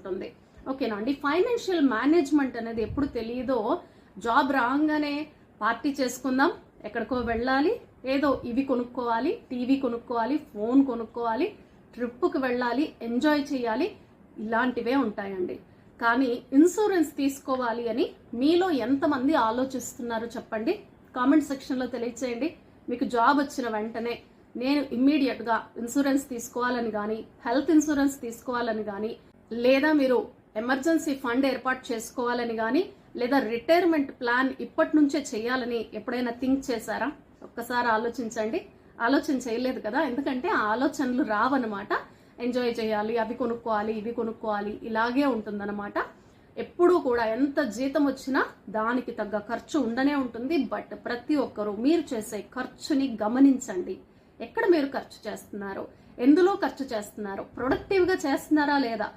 ఉంటుంది. ఓకేనా అండి. ఫైనాన్షియల్ మేనేజ్మెంట్ అనేది ఎప్పుడు తెలియదో, జాబ్ రాగానే పార్టీ చేసుకుందాం, ఎక్కడికో వెళ్ళాలి, ఏదో ఇవి కొనుక్కోవాలి, టీవీ కొనుక్కోవాలి, ఫోన్ కొనుక్కోవాలి, ట్రిప్కి వెళ్ళాలి, ఎంజాయ్ చేయాలి, ఇలాంటివే ఉంటాయండి. కానీ ఇన్సూరెన్స్ తీసుకోవాలి అని మీలో ఎంతమంది ఆలోచిస్తున్నారు చెప్పండి? కామెంట్ సెక్షన్లో తెలియచేయండి. మీకు జాబ్ వచ్చిన వెంటనే నేను ఇమ్మీడియట్గా ఇన్సూరెన్స్ తీసుకోవాలని కానీ, హెల్త్ ఇన్సూరెన్స్ తీసుకోవాలని కానీ, లేదా మీరు ఎమర్జెన్సీ ఫండ్ ఏర్పాటు చేసుకోవాలని కానీ, లేదా రిటైర్మెంట్ ప్లాన్ ఇప్పటి నుంచే చేయాలని ఎప్పుడైనా థింక్ చేశారా? ఒక్కసారి ఆలోచించండి. ఆలోచన చేయలేదు కదా, ఎందుకంటే ఆ ఆలోచనలు రావన్నమాట. ఎంజాయ్ చేయాలి, అవి కొనుక్కోవాలి, ఇవి కొనుక్కోవాలి, ఇలాగే ఉంటుందన్నమాట. ఎప్పుడూ కూడా ఎంత జీతం వచ్చినా దానికి తగ్గ ఖర్చు ఉండనే ఉంటుంది. బట్ ప్రతి ఒక్కరూ మీరు చేసే ఖర్చుని గమనించండి. ఎక్కడ మీరు ఖర్చు చేస్తున్నారు, ఎందులో ఖర్చు చేస్తున్నారు, ప్రొడక్టివ్గా చేస్తున్నారా లేదా,